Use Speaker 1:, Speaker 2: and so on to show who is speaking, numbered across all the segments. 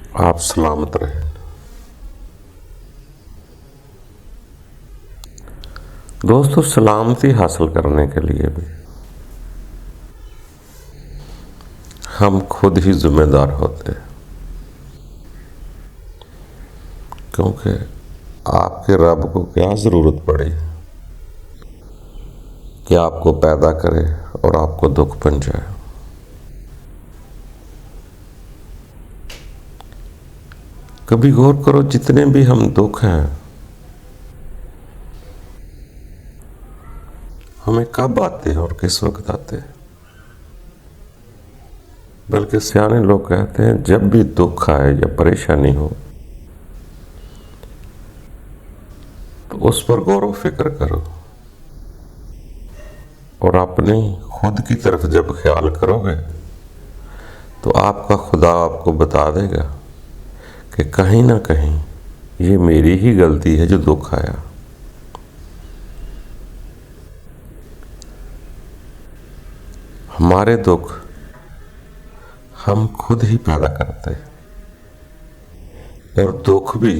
Speaker 1: آپ سلامت رہیں۔ دوستو، سلامتی حاصل کرنے کے لیے بھی ہم خود ہی ذمہ دار ہوتے ہیں، کیونکہ آپ کے رب کو کیا ضرورت پڑی کہ آپ کو پیدا کرے اور آپ کو دکھ پہنچائے۔ کبھی غور کرو، جتنے بھی ہم دکھ ہیں ہمیں کب آتے ہیں اور کس وقت آتے ہیں؟ بلکہ سیانے لوگ کہتے ہیں جب بھی دکھ آئے یا پریشانی ہو تو اس پر غور و فکر کرو، اور اپنے خود کی طرف جب خیال کرو گے تو آپ کا خدا آپ کو بتا دے گا کہ کہیں نہ کہیں یہ میری ہی غلطی ہے جو دکھ آیا۔ ہمارے دکھ ہم خود ہی پیدا کرتے ہیں، اور دکھ بھی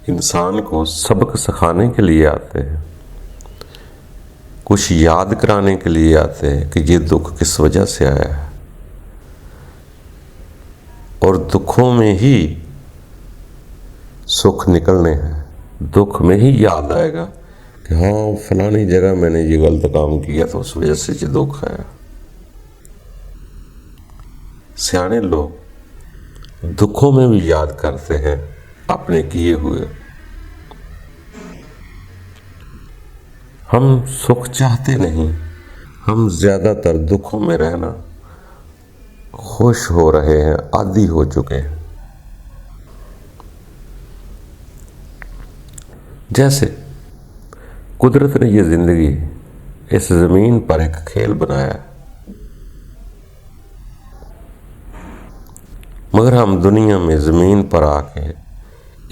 Speaker 1: انسان کو سبق سکھانے کے لیے آتے ہیں، کچھ یاد کرانے کے لیے آتے ہیں کہ یہ دکھ کس وجہ سے آیا ہے۔ اور دکھوں میں ہی سکھ نکلنے ہیں، دکھ میں ہی یاد آئے گا کہ ہاں فلانی جگہ میں نے یہ غلط کام کیا تو اس وجہ سے یہ دکھ آیا۔ سیانے لوگ دکھوں میں بھی یاد کرتے ہیں اپنے کیے ہوئے۔ ہم سکھ چاہتے نہیں، ہم زیادہ تر دکھوں میں رہنا خوش ہو رہے ہیں، عادی ہو چکے ہیں۔ جیسے قدرت نے یہ زندگی اس زمین پر ایک کھیل بنایا ہے، مگر ہم دنیا میں زمین پر آ کے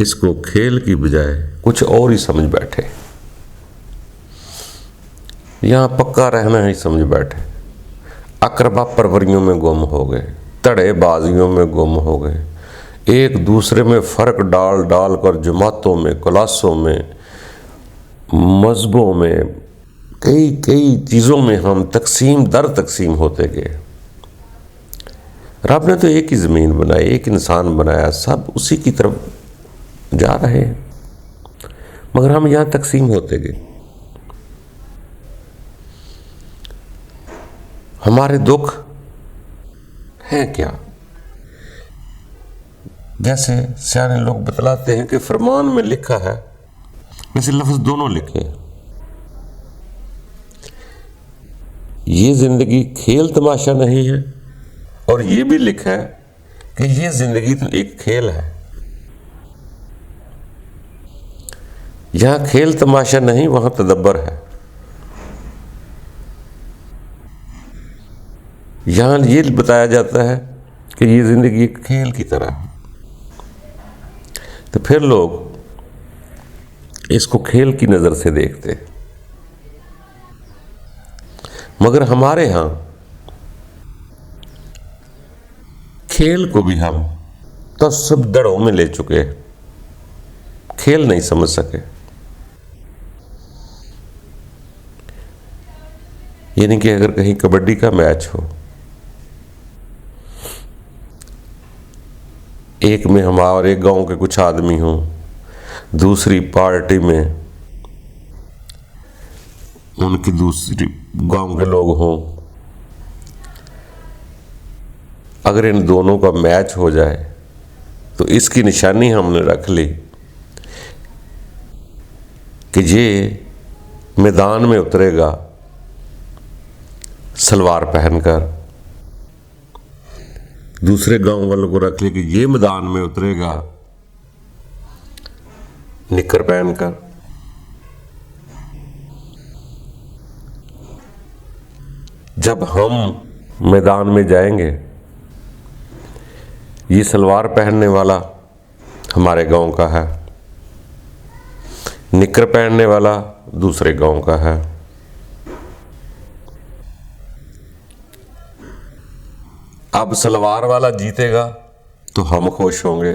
Speaker 1: اس کو کھیل کی بجائے کچھ اور ہی سمجھ بیٹھے، یہاں پکا رہنا ہی سمجھ بیٹھے، اقربا پروریوں میں گم ہو گئے، تڑے بازیوں میں گم ہو گئے، ایک دوسرے میں فرق ڈال ڈال کر جماعتوں میں، کلاسوں میں، مذہبوں میں، کئی چیزوں میں ہم تقسیم در تقسیم ہوتے گئے۔ رب نے تو ایک ہی زمین بنائی، ایک انسان بنایا، سب اسی کی طرف جا رہے ہیں، مگر ہم یہاں تقسیم ہوتے گئے۔ ہمارے دکھ ہیں کیا؟ جیسے سیانے لوگ بتلاتے ہیں کہ فرمان میں لکھا ہے، ویسے لفظ دونوں لکھے ہیں، یہ زندگی کھیل تماشا نہیں ہے، اور یہ بھی لکھا ہے کہ یہ زندگی تو ایک کھیل ہے۔ یہاں کھیل تماشا نہیں، وہاں تدبر ہے۔ یہاں یہ بتایا جاتا ہے کہ یہ زندگی ایک کھیل کی طرح ہے، تو پھر لوگ اس کو کھیل کی نظر سے دیکھتے ہیں۔ مگر ہمارے ہاں کھیل کو بھی ہم تصب دڑوں میں لے چکے، کھیل نہیں سمجھ سکے۔ یعنی کہ اگر کہیں کبڈی کا میچ ہو، ایک میں ہمارے گاؤں کے کچھ آدمی ہوں، دوسری پارٹی میں ان کی دوسری گاؤں کے لوگ ہوں، اگر ان دونوں کا میچ ہو جائے تو اس کی نشانی ہم نے رکھ لی کہ یہ میدان میں اترے گا سلوار پہن کر، دوسرے گاؤں والوں کو رکھ لی کہ یہ میدان میں اترے گا نکر پہن کر۔ جب ہم میدان میں جائیں گے، یہ سلوار پہننے والا ہمارے گاؤں کا ہے، نکر پہننے والا دوسرے گاؤں کا ہے۔ اب سلوار والا جیتے گا تو ہم خوش ہوں گے،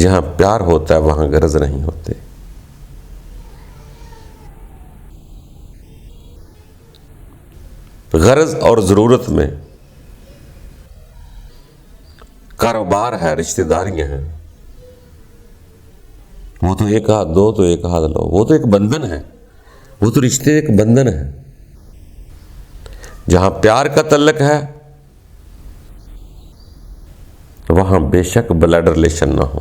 Speaker 1: جہاں پیار ہوتا ہے وہاں غرض نہیں ہوتے. غرض اور ضرورت میں کاروبار ہے، رشتہ داریاں ہیں. وہ تو ایک ہاتھ دو تو ایک ہاتھ لو، وہ تو ایک بندھن ہے، وہ تو رشتے ایک بندھن ہے. جہاں پیار کا تعلق ہے وہاں بے شک بلڈ ریلیشن نہ ہو.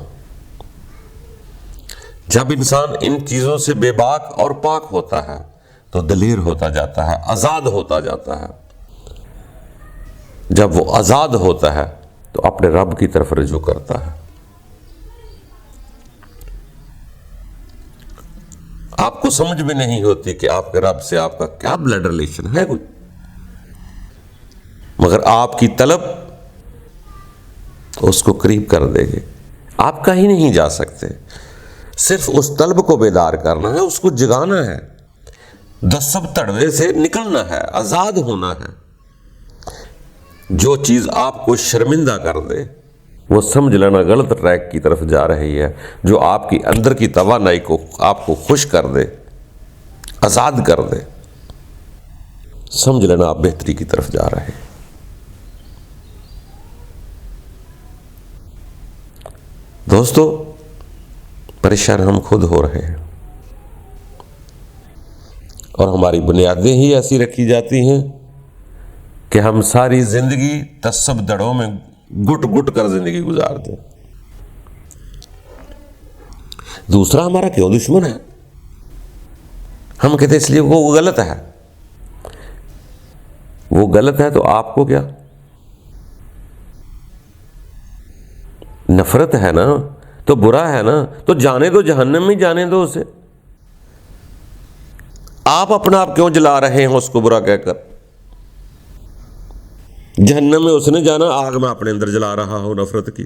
Speaker 1: جب انسان ان چیزوں سے بے باک اور پاک ہوتا ہے تو دلیر ہوتا جاتا ہے، آزاد ہوتا جاتا ہے. جب وہ آزاد ہوتا ہے تو اپنے رب کی طرف رجوع کرتا ہے. آپ کو سمجھ بھی نہیں ہوتی کہ آپ کے رب سے آپ کا کیا بلڈ ریلیشن ہے کوئی، مگر آپ کی طلب اس کو قریب کر دے گی. آپ کہیں نہیں جا سکتے، صرف اس طلب کو بیدار کرنا ہے، اس کو جگانا ہے، دسب تڑوے سے نکلنا ہے، آزاد ہونا ہے. جو چیز آپ کو شرمندہ کر دے وہ سمجھ لینا غلط ٹریک کی طرف جا رہی ہے. جو آپ کی اندر کی توانائی کو آپ کو خوش کر دے، آزاد کر دے، سمجھ لینا آپ بہتری کی طرف جا رہے ہیں. دوستو، پریشان ہم خود ہو رہے ہیں اور ہماری بنیادیں ہی ایسی رکھی جاتی ہیں کہ ہم ساری زندگی تصب دڑوں میں گٹ گٹ کر زندگی گزارتے ہیں. دوسرا ہمارا کیوں دشمن ہے؟ ہم کہتے اس لیے وہ غلط ہے. وہ غلط ہے تو آپ کو کیا؟ نفرت ہے نا تو برا ہے نا، تو جانے دو، جہنم میں جانے دو اسے. آپ اپنا آپ کیوں جلا رہے ہیں اس کو برا کہہ کر؟ جہنم میں اس نے جانا، آگ میں اپنے اندر جلا رہا ہو نفرت کی.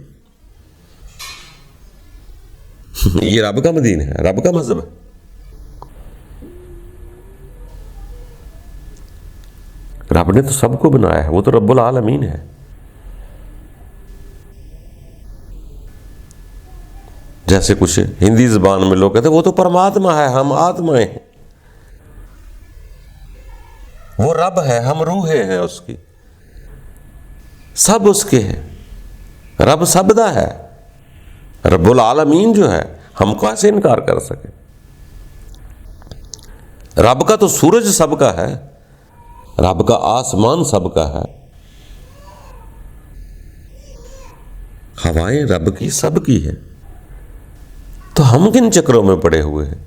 Speaker 1: یہ رب کا دین ہے، رب کا مذہب ہے. رب نے تو سب کو بنایا ہے، وہ تو رب العالمین ہے. جیسے کچھ ہندی زبان میں لوگ کہتے ہیں وہ تو پرماتما ہے، ہم آتمائیں ہیں. وہ رب ہے، ہم روحیں ہیں اس کی. سب اس کے ہیں. رب سب دا ہے، رب العالمین جو ہے، ہم کیسے انکار کر سکے؟ رب کا تو سورج سب کا ہے، رب کا آسمان سب کا ہے، ہوائیں رب کی سب کی ہے. تو ہم کن چکروں میں پڑے ہوئے ہیں؟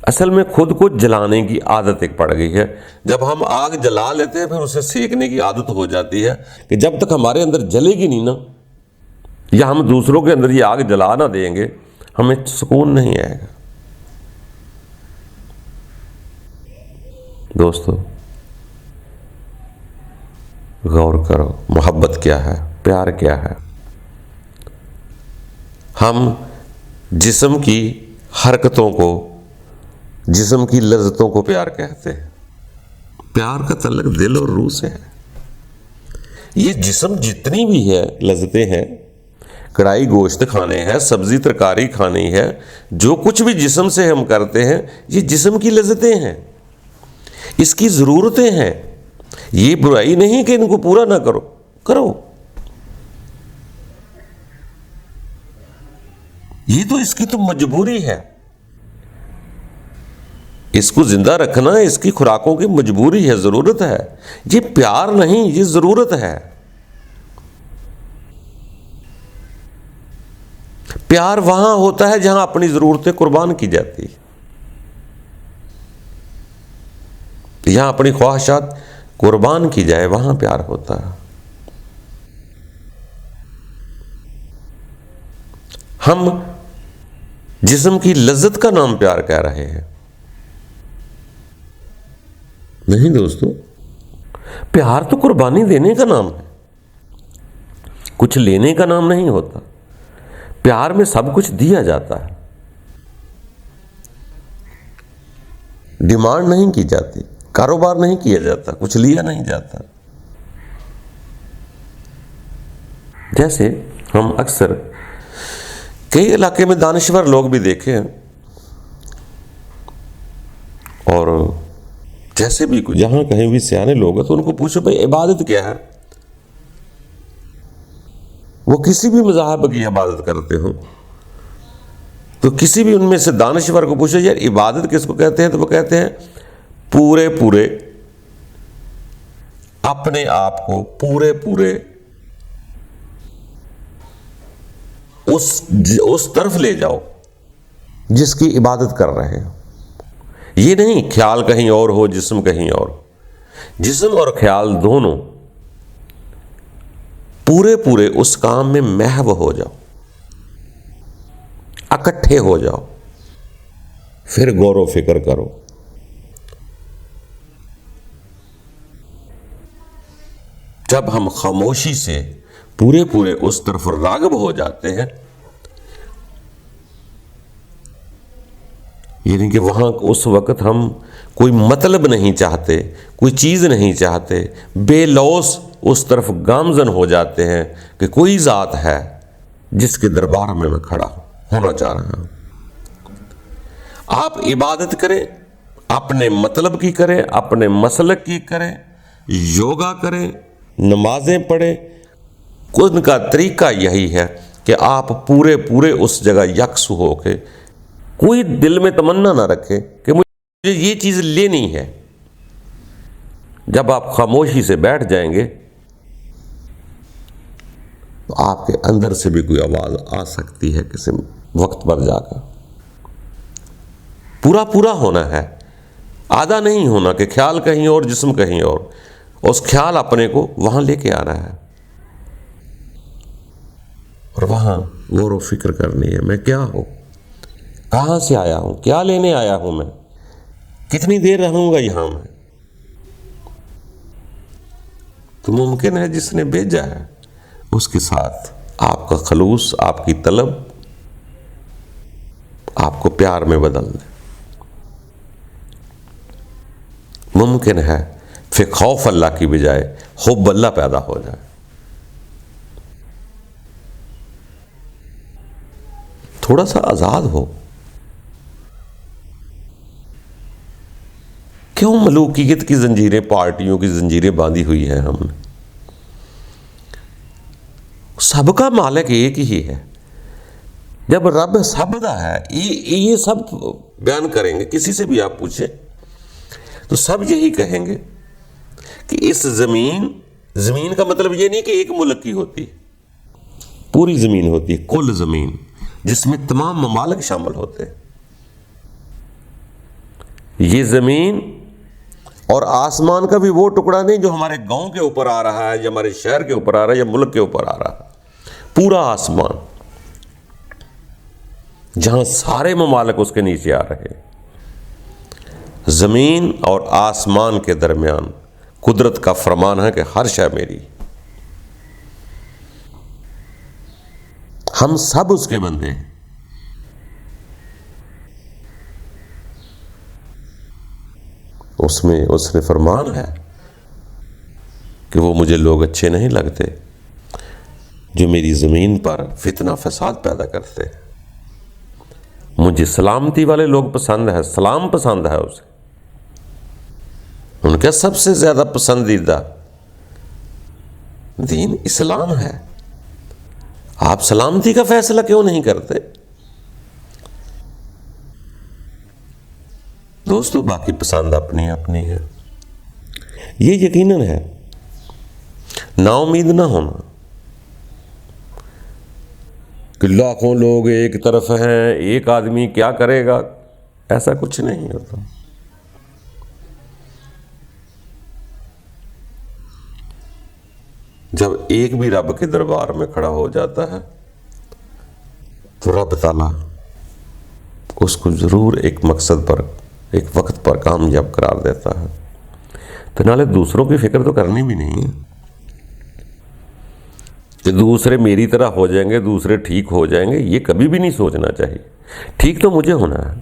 Speaker 1: اصل میں خود کو جلانے کی عادت ایک پڑ گئی ہے. جب ہم آگ جلا لیتے ہیں پھر اسے سینکنے کی عادت ہو جاتی ہے کہ جب تک ہمارے اندر جلے گی نہیں نا، یا ہم دوسروں کے اندر یہ آگ جلا نہ دیں گے، ہمیں سکون نہیں آئے گا. دوستو، غور کرو، محبت کیا ہے، پیار کیا ہے. ہم جسم کی حرکتوں کو، جسم کی لذتوں کو پیار کہتے ہیں. پیار کا تعلق دل اور روح سے ہے. یہ جسم جتنی بھی ہے لذتیں ہیں، کڑھائی گوشت کھانے ہیں، سبزی ترکاری کھانی ہے، جو کچھ بھی جسم سے ہم کرتے ہیں یہ جسم کی لذتیں ہیں، اس کی ضرورتیں ہیں. یہ برائی نہیں کہ ان کو پورا نہ کرو، کرو. یہ تو اس کی تو مجبوری ہے. اس کو زندہ رکھنا اس کی خوراکوں کی مجبوری ہے، ضرورت ہے. یہ پیار نہیں، یہ ضرورت ہے. پیار وہاں ہوتا ہے جہاں اپنی ضرورتیں قربان کی جاتی، یہاں اپنی خواہشات قربان کی جائے، وہاں پیار ہوتا ہے. ہم جسم کی لذت کا نام پیار کہہ رہے ہیں. نہیں دوستو، پیار تو قربانی دینے کا نام ہے، کچھ لینے کا نام نہیں ہوتا. پیار میں سب کچھ دیا جاتا ہے، ڈیمانڈ نہیں کی جاتی، کاروبار نہیں کیا جاتا، کچھ لیا نہیں جاتا. جیسے ہم اکثر کئی علاقے میں دانشور لوگ بھی دیکھے ہیں، اور جیسے بھی جہاں کہیں بھی سیانے لوگ ہیں تو ان کو پوچھو بھائی عبادت کیا ہے، وہ کسی بھی مذہب کی عبادت کرتے ہوں تو کسی بھی ان میں سے دانشور کو پوچھو یار عبادت کس کو کہتے ہیں، تو وہ کہتے ہیں پورے اپنے آپ کو پورے اس طرف لے جاؤ جس کی عبادت کر رہے ہیں۔ یہ نہیں خیال کہیں اور ہو، جسم کہیں اور، جسم اور خیال دونوں پورے اس کام میں محو ہو جاؤ، اکٹھے ہو جاؤ، پھر غور و فکر کرو۔ جب ہم خاموشی سے پورے اس طرف راغب ہو جاتے ہیں، یعنی کہ وہاں اس وقت ہم کوئی مطلب نہیں چاہتے، کوئی چیز نہیں چاہتے، بے لوث اس طرف گامزن ہو جاتے ہیں کہ کوئی ذات ہے جس کے دربار میں کھڑا ہونا چاہ رہا ہوں۔ آپ عبادت کریں، اپنے مطلب کی کریں، اپنے مسلک کی کریں، یوگا کریں، نمازیں پڑھیں، ان کا طریقہ یہی ہے کہ آپ پورے اس جگہ یکسو ہو کے کوئی دل میں تمنا نہ رکھے کہ مجھے یہ چیز لینی ہے۔ جب آپ خاموشی سے بیٹھ جائیں گے تو آپ کے اندر سے بھی کوئی آواز آ سکتی ہے کسی وقت پر جا کر۔ پورا ہونا ہے، آدھا نہیں ہونا کہ خیال کہیں اور جسم کہیں اور، اس خیال اپنے کو وہاں لے کے آنا ہے اور وہاں غور و فکر کرنی ہے، میں کیا ہوں، کہاں سے آیا ہوں، کیا لینے آیا ہوں، میں کتنی دیر رہوں گا یہاں میں۔ تو ممکن ہے جس نے بھیجا ہے اس کے ساتھ آپ کا خلوص، آپ کی طلب آپ کو پیار میں بدل دے۔ ممکن ہے پھر خوف اللہ کی بجائے حب اللہ پیدا ہو جائے۔ تھوڑا سا آزاد ہو، کیوں ملوکیت کی زنجیریں، پارٹیوں کی زنجیریں باندھی ہوئی ہیں ہم نے؟ سب کا مالک ایک ہی ہے۔ جب رب سب دا ہے، یہ سب بیان کریں گے، کسی سے بھی آپ پوچھیں تو سب یہی کہیں گے کہ اس زمین کا مطلب یہ نہیں کہ ایک ملک کی ہوتی، پوری زمین ہوتی ہے، کل زمین جس میں تمام ممالک شامل ہوتے ہیں۔ یہ زمین اور آسمان کا بھی وہ ٹکڑا نہیں جو ہمارے گاؤں کے اوپر آ رہا ہے یا ہمارے شہر کے اوپر آ رہا ہے یا ملک کے اوپر آ رہا ہے، پورا آسمان جہاں سارے ممالک اس کے نیچے آ رہے ہیں۔ زمین اور آسمان کے درمیان قدرت کا فرمان ہے کہ ہر شے میری، ہم سب اس کے بندے ہیں۔ اس نے فرمان ہے کہ وہ مجھے لوگ اچھے نہیں لگتے جو میری زمین پر فتنہ فساد پیدا کرتے ہیں۔ مجھے سلامتی والے لوگ پسند ہے، سلام پسند ہے اسے، ان کا سب سے زیادہ پسندیدہ دین اسلام ہے۔ آپ سلامتی کا فیصلہ کیوں نہیں کرتے؟ دوستو باقی پسند اپنی اپنی ہے، یہ یقیناً ہے۔ نا امید نہ ہونا کہ لاکھوں لوگ ایک طرف ہیں، ایک آدمی کیا کرے گا، ایسا کچھ نہیں ہوتا۔ جب ایک بھی رب کے دربار میں کھڑا ہو جاتا ہے تو رب تعالیٰ اس کو ضرور ایک مقصد پر، ایک وقت پر کامیاب قرار دیتا ہے۔ تو نالے دوسروں کی فکر تو کرنی بھی نہیں ہے کہ دوسرے میری طرح ہو جائیں گے، دوسرے ٹھیک ہو جائیں گے، یہ کبھی بھی نہیں سوچنا چاہیے۔ ٹھیک تو مجھے ہونا ہے،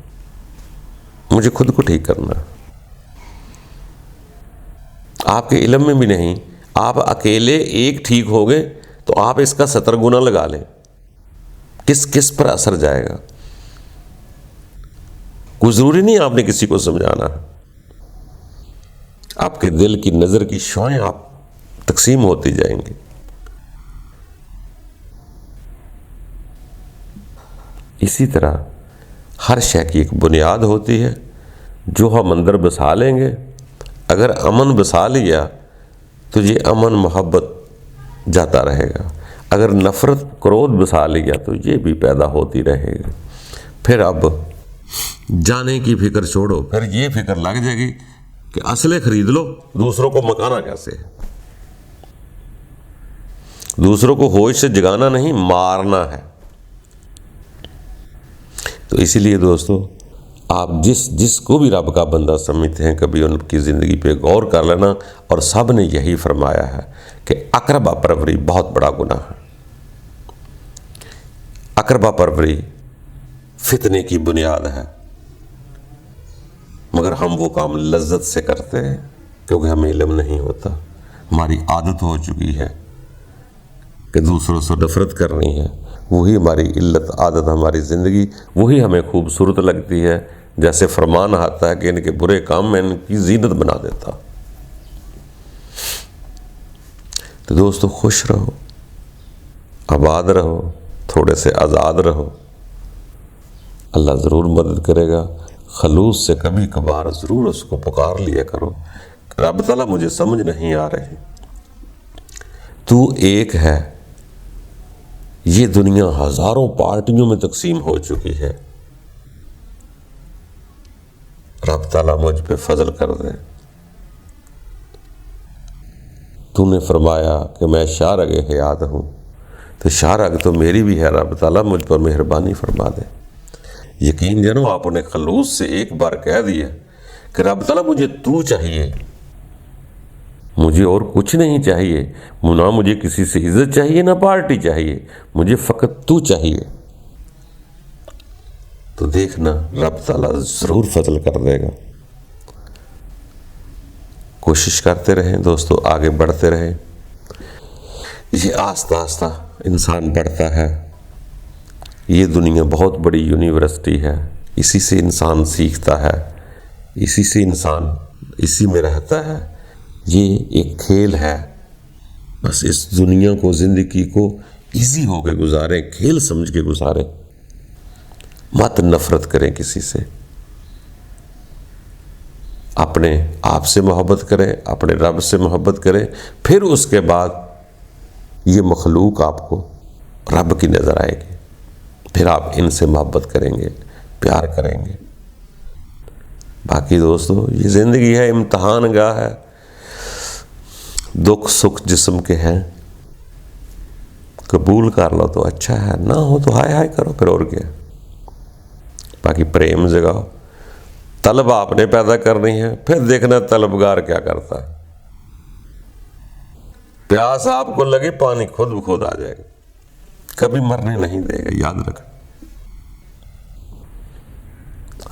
Speaker 1: مجھے خود کو ٹھیک کرنا ہے، آپ کے علم میں بھی نہیں۔ آپ اکیلے ایک ٹھیک ہو گئے تو آپ اس کا 70 گنا لگا لیں، کس کس پر اثر جائے گا؟ کوئی ضروری نہیں آپ نے کسی کو سمجھانا، آپ کے دل کی نظر کی شعاعیں آپ تقسیم ہوتی جائیں گی۔ اسی طرح ہر شے کی ایک بنیاد ہوتی ہے، جو ہم اندر بسا لیں گے، اگر امن بسا لیا تو یہ امن محبت جاتا رہے گا، اگر نفرت کرودھ بسا لیا تو یہ بھی پیدا ہوتی رہے گی۔ پھر اب جانے کی فکر چھوڑو، پھر یہ فکر لگ جائے گی کہ اسلحے خرید لو، دوسروں کو مکانا کیسے ہے، دوسروں کو ہوش سے جگانا نہیں، مارنا ہے۔ تو اسی لیے دوستو، آپ جس کو بھی رب کا بندہ سمجھتے ہیں، کبھی ان کی زندگی پہ غور کر لینا، اور سب نے یہی فرمایا ہے کہ اقربا پروری بہت بڑا گناہ ہے۔ اقربا پروری فتنے کی بنیاد ہے، مگر ہم وہ کام لذت سے کرتے ہیں کیونکہ ہمیں علم نہیں ہوتا، ہماری عادت ہو چکی ہے کہ دوسروں سے نفرت کرنی ہے، وہی ہماری علت عادت، ہماری زندگی وہی ہمیں خوبصورت لگتی ہے، جیسے فرمان آتا ہے کہ ان کے برے کام میں ان کی زینت بنا دیتا۔ تو دوستو خوش رہو، آباد رہو، تھوڑے سے آزاد رہو، اللہ ضرور مدد کرے گا۔ خلوص سے کبھی کبھار ضرور اس کو پکار لیا کرو، رب تعالیٰ مجھے سمجھ نہیں آ رہی، تو ایک ہے، یہ دنیا ہزاروں پارٹیوں میں تقسیم ہو چکی ہے، رب تعالیٰ مجھ پہ فضل کر دے۔ تو نے فرمایا کہ میں شارگ حیات ہوں، تو شارگ تو میری بھی ہے، رب تعالیٰ مجھ پر مہربانی فرما دے۔ یقین جانو، آپ نے خلوص سے ایک بار کہہ دیا کہ رب تعالیٰ مجھے تو چاہیے، مجھے اور کچھ نہیں چاہیے، نہ مجھے کسی سے عزت چاہیے، نہ پارٹی چاہیے، مجھے فقط تو چاہیے، تو دیکھنا رب تعالیٰ ضرور فضل کر دے گا۔ کوشش کرتے رہیں دوستو، آگے بڑھتے رہیں، یہ آہستہ آہستہ انسان بڑھتا ہے، یہ دنیا بہت بڑی یونیورسٹی ہے، اسی سے انسان سیکھتا ہے، اسی سے انسان اسی میں رہتا ہے، یہ ایک کھیل ہے، بس اس دنیا کو، زندگی کو ایزی ہو کے گزاریں، کھیل سمجھ کے گزاریں، مت نفرت کریں کسی سے، اپنے آپ سے محبت کریں، اپنے رب سے محبت کریں، پھر اس کے بعد یہ مخلوق آپ کو رب کی نظر آئے گی، پھر آپ ان سے محبت کریں گے، پیار کریں گے۔ باقی دوستو، یہ زندگی ہے، امتحان گاہ ہے، دکھ سکھ جسم کے ہیں، قبول کر لو تو اچھا ہے، نہ ہو تو ہائے ہائے کرو، پھر اور کیا۔ باقی پریم جگاؤ، طلب آپ نے پیدا کرنی ہے، پھر دیکھنا طلبگار کیا کرتا ہے۔ پیاس آپ کو لگے، پانی خود بخود آ جائے گا، کبھی مرنے نہیں دے گا، یاد رکھیں۔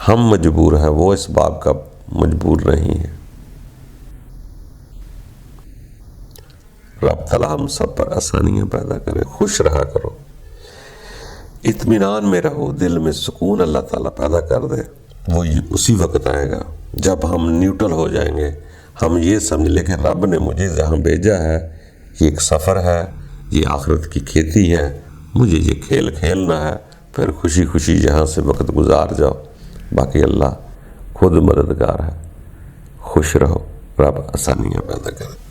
Speaker 1: ہم مجبور ہیں، وہ اس باب کا مجبور نہیں ہے۔ رب تعالیٰ ہم سب پر آسانیاں پیدا کرے، خوش رہا کرو، اطمینان میں رہو، دل میں سکون اللہ تعالیٰ پیدا کر دے۔ وہ اسی وقت آئے گا جب ہم نیوٹرل ہو جائیں گے، ہم یہ سمجھ لیں کہ رب نے مجھے جہاں بھیجا ہے، یہ ایک سفر ہے، یہ آخرت کی کھیتی ہے، مجھے یہ کھیل کھیلنا ہے، پھر خوشی خوشی یہاں سے وقت گزار جاؤ، باقی اللہ خود مددگار ہے۔ خوش رہو، رب آسانیاں پیدا کرے۔